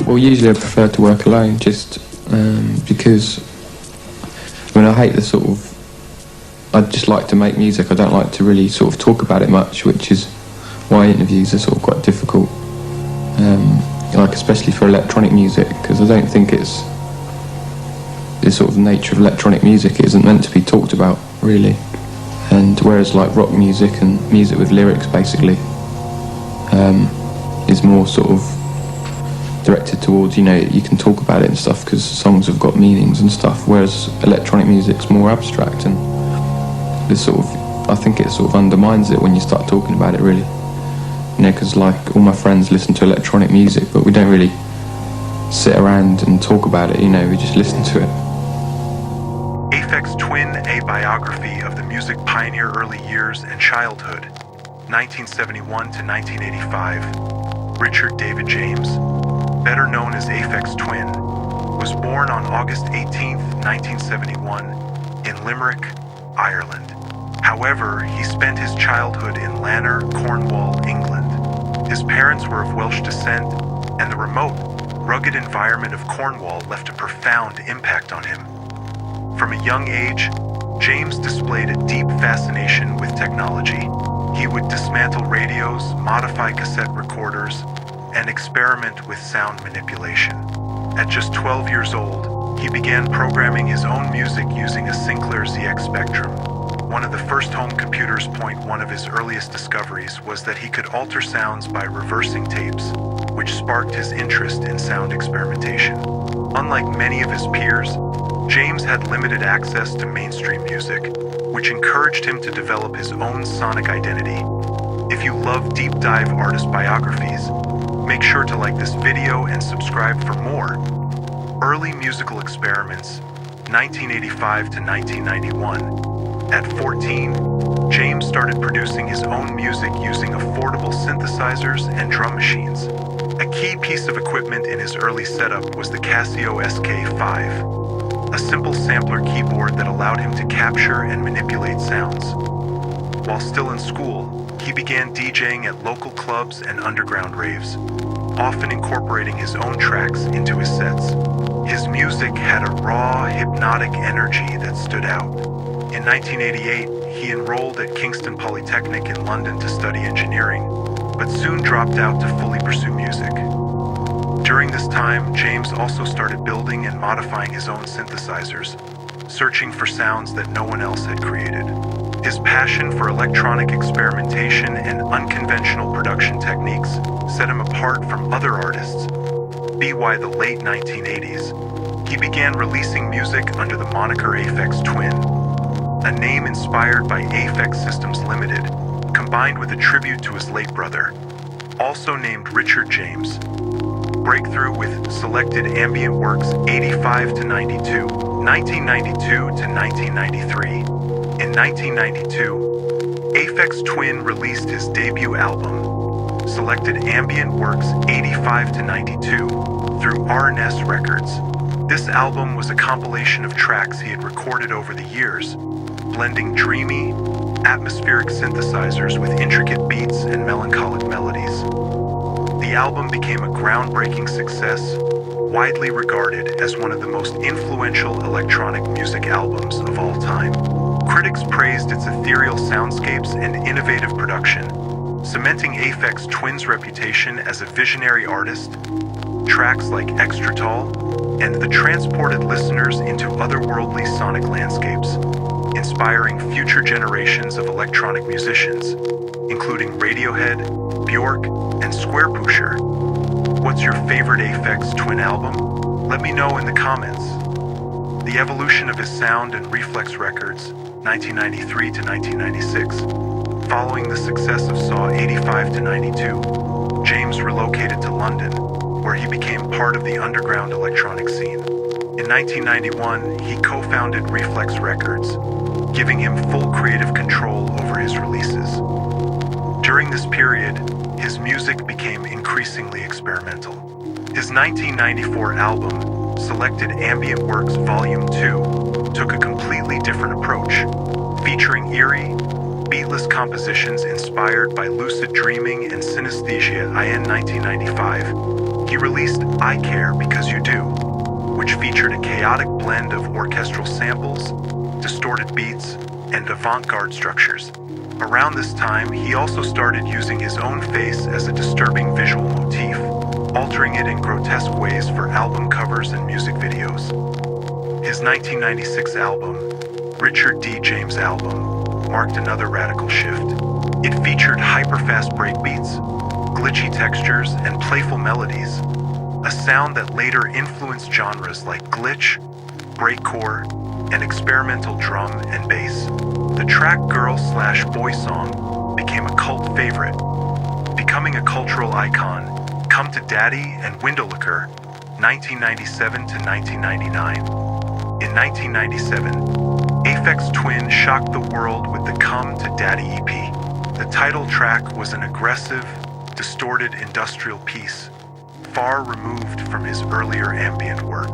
Well, usually I prefer to work alone, just because, I mean, I hate the sort of, I just like to make music. I don't like to really sort of talk about it much, which is why interviews are sort of quite difficult, like especially for electronic music, because I don't think it's the sort of nature of electronic music. It isn't meant to be talked about, really. And whereas like rock music and music with lyrics, basically, is more sort of directed towards, you know, you can talk about it and stuff because songs have got meanings and stuff, whereas electronic music's more abstract, and this sort of, I think it sort of undermines it when you start talking about it, really. You know, because like all my friends listen to electronic music, but we don't really sit around and talk about it, you know, we just listen to it. Aphex Twin, a biography of the music pioneer early years and childhood, 1971 to 1985. Richard David James, better known as Aphex Twin, was born on August 18, 1971, in Limerick, Ireland. However, he spent his childhood in Lanark, Cornwall, England. His parents were of Welsh descent, and the remote, rugged environment of Cornwall left a profound impact on him. From a young age, James displayed a deep fascination with technology. He would dismantle radios, modify cassette recorders, and experiment with sound manipulation. At just 12 years old, he began programming his own music using a Sinclair ZX Spectrum. One of the first home computers. One of his earliest discoveries was that he could alter sounds by reversing tapes, which sparked his interest in sound experimentation. Unlike many of his peers, James had limited access to mainstream music, which encouraged him to develop his own sonic identity. If you love deep dive artist biographies, make sure to like this video and subscribe for more. Early musical experiments, 1985 to 1991. At 14, James started producing his own music using affordable synthesizers and drum machines. A key piece of equipment in his early setup was the Casio SK5, a simple sampler keyboard that allowed him to capture and manipulate sounds. While still in school, he began DJing at local clubs and underground raves, often incorporating his own tracks into his sets. His music had a raw, hypnotic energy that stood out. In 1988, he enrolled at Kingston Polytechnic in London to study engineering, but soon dropped out to fully pursue music. During this time, James also started building and modifying his own synthesizers, searching for sounds that no one else had created. His passion for electronic experimentation and unconventional production techniques set him apart from other artists. By the late 1980s, he began releasing music under the moniker Aphex Twin, a name inspired by Aphex Systems Limited, combined with a tribute to his late brother, also named Richard James. Breakthrough with selected ambient works 85 to 92, 1992 to 1993. In 1992, Aphex Twin released his debut album, Selected Ambient Works 85 to 92, through RNS Records. This album was a compilation of tracks he had recorded over the years, blending dreamy, atmospheric synthesizers with intricate beats and melancholic melodies. The album became a groundbreaking success, widely regarded as one of the most influential electronic music albums of all time. Critics praised its ethereal soundscapes and innovative production, cementing Aphex Twin's reputation as a visionary artist. Tracks like Extra Tall and The transported listeners into otherworldly sonic landscapes, inspiring future generations of electronic musicians, including Radiohead, Bjork, and Squarepusher. What's your favorite Aphex Twin album? Let me know in the comments. The evolution of his sound and Reflex Records, 1993 to 1996. Following the success of Saw 85 to 92, James relocated to London, where he became part of the underground electronic scene. In 1991, he co-founded Reflex Records, giving him full creative control over his releases. During this period, his music became increasingly experimental. His 1994 album, Selected Ambient Works Volume 2, took a completely different approach, featuring eerie, beatless compositions inspired by lucid dreaming and synesthesia. In 1995, he released I Care Because You Do, which featured a chaotic blend of orchestral samples, distorted beats, and avant-garde structures. Around this time, he also started using his own face as a disturbing visual motif, altering it in grotesque ways for album covers and music videos. His 1996 album, Richard D. James Album, marked another radical shift. It featured hyper-fast breakbeats, glitchy textures, and playful melodies, a sound that later influenced genres like glitch, breakcore, and experimental drum and bass. The track Girl/Boy Song became a cult favorite, becoming a cultural icon. Come to Daddy and Windowlicker, 1997 to 1999. In 1997, Aphex Twin shocked the world with the Come to Daddy EP. The title track was an aggressive, distorted industrial piece, far removed from his earlier ambient work.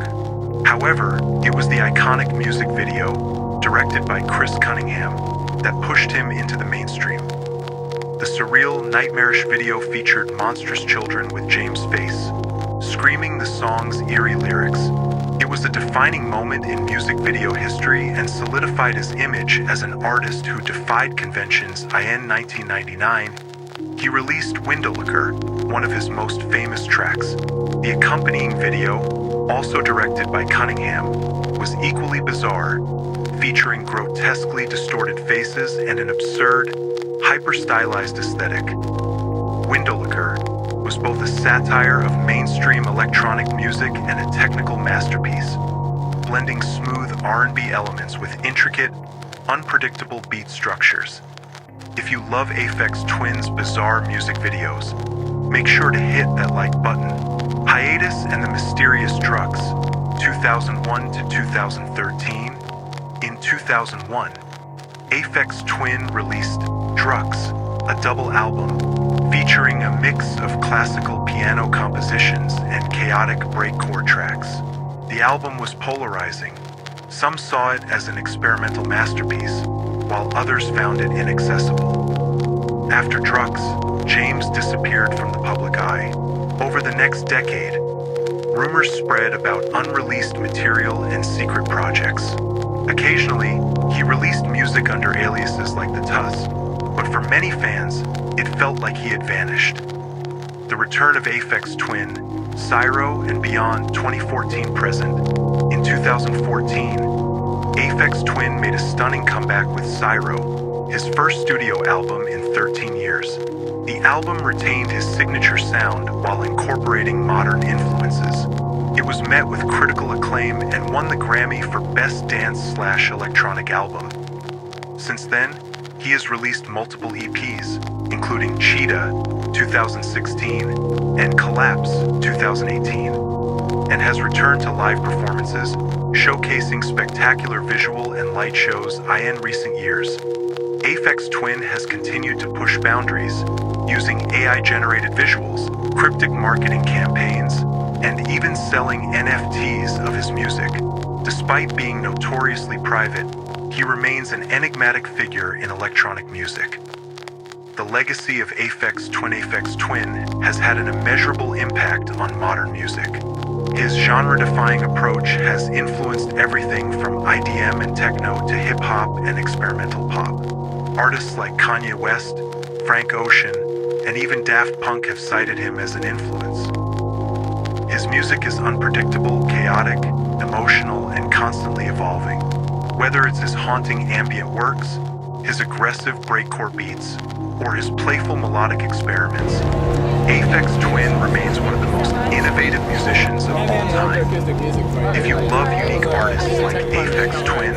However, it was the iconic music video, directed by Chris Cunningham, that pushed him into the mainstream. The surreal, nightmarish video featured monstrous children with James' face, screaming the song's eerie lyrics. It was a defining moment in music video history and solidified his image as an artist who defied conventions. In 1999, he released Windowlicker, one of his most famous tracks. The accompanying video, also directed by Cunningham, was equally bizarre, featuring grotesquely distorted faces and an absurd, hyper-stylized aesthetic. Windowlicker was both a satire of mainstream electronic music and a technical masterpiece, blending smooth R&B elements with intricate, unpredictable beat structures. If you love Aphex Twin's bizarre music videos, make sure to hit that like button. Hiatus and the Mysterious Drugs, 2001 to 2013. In 2001, Aphex Twin released Drugs, a double album featuring a mix of classical piano compositions and chaotic breakcore tracks. The album was polarizing. Some saw it as an experimental masterpiece, while others found it inaccessible. After Drugs, James disappeared from the public eye. Over the next decade, rumors spread about unreleased material and secret projects. Occasionally, he released music under aliases like the Tuss, but for many fans, it felt like he had vanished. The return of Aphex Twin, Cyro and Beyond 2014 present. In 2014, Aphex Twin made a stunning comeback with Cyro, his first studio album in 13 years. The album retained his signature sound while incorporating modern influences. It was met with critical acclaim and won the Grammy for Best Dance/Electronic Album. Since then, he has released multiple EPs, including Cheetah 2016 and Collapse 2018, and has returned to live performances, showcasing spectacular visual and light shows in recent years. Aphex Twin has continued to push boundaries, using AI-generated visuals, cryptic marketing campaigns, and even selling NFTs of his music. Despite being notoriously private, he remains an enigmatic figure in electronic music. The legacy of Aphex Twin has had an immeasurable impact on modern music. His genre-defying approach has influenced everything from IDM and techno to hip-hop and experimental pop. Artists like Kanye West, Frank Ocean, and even Daft Punk have cited him as an influence. His music is unpredictable, chaotic, emotional, and constantly evolving. Whether it's his haunting ambient works, his aggressive breakcore beats, or his playful melodic experiments, Aphex Twin remains one of the most innovative musicians of all time. If you love unique artists like Aphex Twin,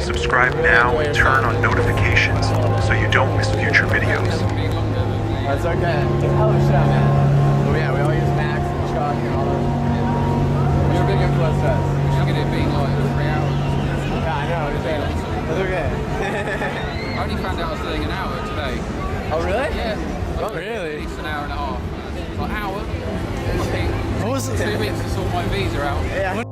subscribe now and turn on notifications so you don't miss future videos. That's okay. Hell of a show, man. So yeah, we all use Max and Chuck and all those. You're a big influence to us. Look at it being like 3 hours. Yeah, I know. That's okay. I only found out I was doing an hour today. Oh, really? Yeah. Oh, really? It's an hour and a half. Like hour. What was it? 2 minutes to sort my visa out. Yeah.